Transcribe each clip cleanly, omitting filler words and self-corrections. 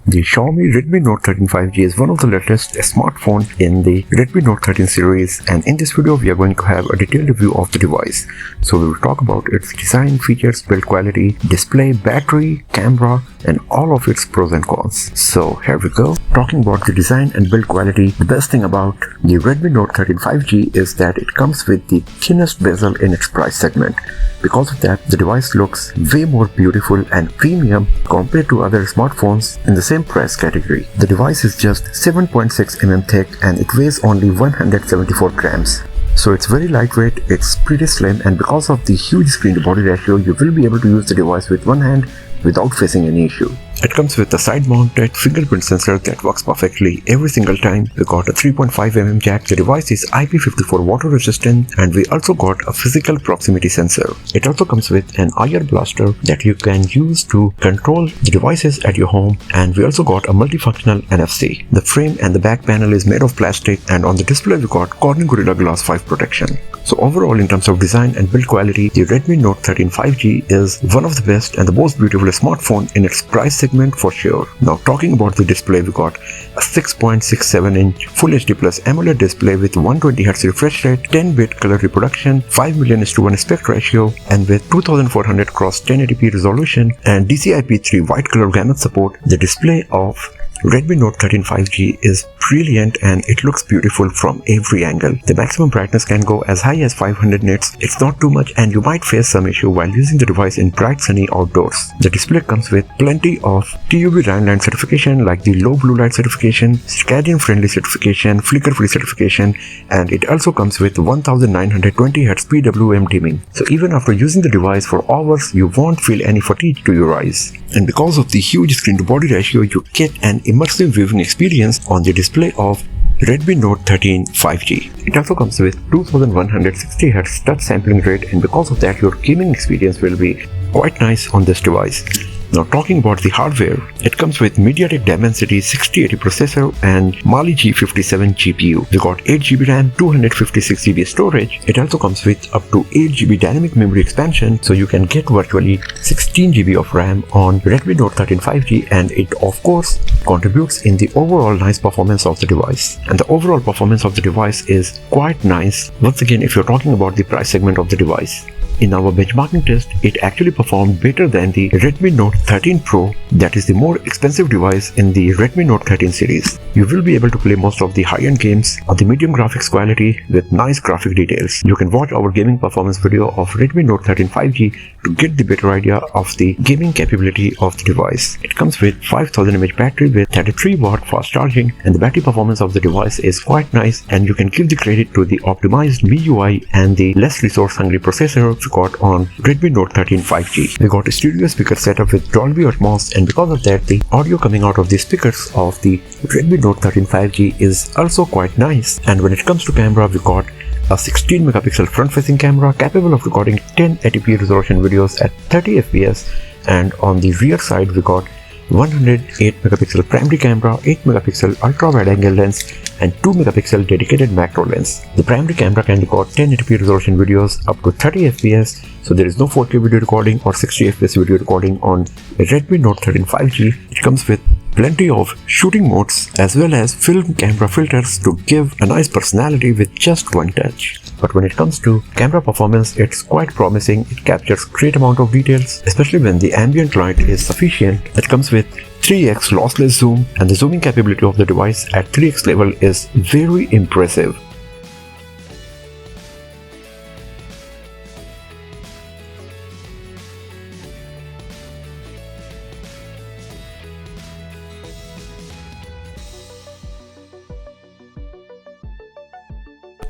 The Xiaomi Redmi Note 13 5G is one of the latest smartphones in the Redmi Note 13 series, and in this video we are going to have a detailed review of the device. So we will talk about its design, features, build quality, display, battery, camera, and all of its pros and cons. So here we go. Talking about the design and build quality, the best thing about the Redmi Note 13 5G is that it comes with the thinnest bezel in its price segment. Because of that, the device looks way more beautiful and premium compared to other smartphones in the same price category. The device is just 7.6 mm thick and it weighs only 174 grams. So it's very lightweight, it's pretty slim, and because of the huge screen to body ratio, you will be able to use the device with one hand without facing any issue. It comes with a side-mounted fingerprint sensor that works perfectly every single time. We got a 3.5 mm jack, the device is IP54 water resistant, and we also got a physical proximity sensor. It also comes with an IR blaster that you can use to control the devices at your home, and we also got a multifunctional NFC. The frame and the back panel is made of plastic, and on the display we got Corning Gorilla Glass 5 protection. So overall, in terms of design and build quality, the Redmi Note 13 5G is one of the best and the most beautiful smartphone in its price segment for sure. Now talking about the display, we got a 6.67-inch Full HD Plus AMOLED display with 120Hz refresh rate, 10-bit color reproduction, 5:1 aspect ratio, and with 2400 x 1080p resolution and DCI-P3 white color gamut support. The display of Redmi Note 13 5G is brilliant and it looks beautiful from every angle. The maximum brightness can go as high as 500 nits. It's not too much and you might face some issue while using the device in bright sunny outdoors. The display comes with plenty of TUV Rhineland certification like the low blue light certification, circadian friendly certification, flicker free certification, and it also comes with 1920Hz PWM dimming. So even after using the device for hours, you won't feel any fatigue to your eyes. And because of the huge screen to body ratio, you get an immersive viewing experience on the display of Redmi Note 13 5G. It also comes with 2160Hz touch sampling rate, and because of that your gaming experience will be quite nice on this device. Now talking about the hardware, it comes with MediaTek Dimensity 6080 processor and Mali G57 GPU. We got 8GB RAM, 256GB storage. It also comes with up to 8GB dynamic memory expansion, so you can get virtually 16GB of RAM on Redmi Note 13 5G, and it of course contributes in the overall nice performance of the device. And the overall performance of the device is quite nice, once again if you're talking about the price segment of the device. In our benchmarking test, it actually performed better than the Redmi Note 13 Pro, that is the more expensive device in the Redmi Note 13 series. You will be able to play most of the high-end games on the medium graphics quality with nice graphic details. You can watch our gaming performance video of Redmi Note 13 5G to get the better idea of the gaming capability of the device. It comes with 5000 mAh battery with 33W fast charging, and the battery performance of the device is quite nice, and you can give the credit to the optimized MIUI and the less resource-hungry processor got on Redmi Note 13 5G. We got a stereo speaker setup with Dolby Atmos, and because of that the audio coming out of the speakers of the Redmi Note 13 5G is also quite nice. And when it comes to camera, we got a 16 megapixel front facing camera capable of recording 1080p resolution videos at 30 fps, and on the rear side we got 108 megapixel primary camera, 8 megapixel ultra wide angle lens, and 2 megapixel dedicated macro lens. The primary camera can record 1080p resolution videos up to 30 fps, so there is no 4K video recording or 60 fps video recording on Redmi Note 13 5G. It comes with plenty of shooting modes as well as film camera filters to give a nice personality with just one touch. But when it comes to camera performance, it's quite promising. It captures great amount of details, especially when the ambient light is sufficient. It comes with 3x lossless zoom, and the zooming capability of the device at 3x level is very impressive.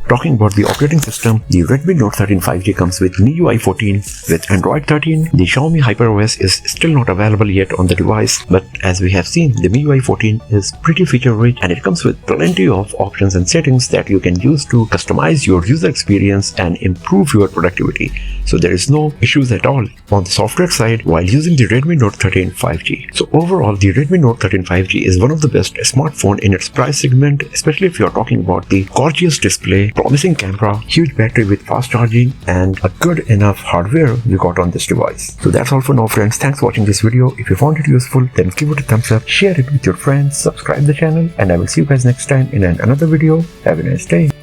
Talking about the operating system, the Redmi Note 13 5G comes with MIUI 14 with Android 13. The Xiaomi HyperOS is still not available yet on the device, but as we have seen, the MIUI 14 is pretty feature rich and it comes with plenty of options and settings that you can use to customize your user experience and improve your productivity. So there is no issues at all on the software side while using the Redmi Note 13 5G. So overall, the Redmi Note 13 5G is one of the best smartphone in its price segment, especially if you are talking about the gorgeous display, promising camera, huge battery with fast charging, and a good enough hardware we got on this device. So that's all for now, friends. Thanks for watching this video. If you found it useful, then give it a thumbs up, share it with your friends, subscribe the channel, and I will see you guys next time in another video. Have a nice day.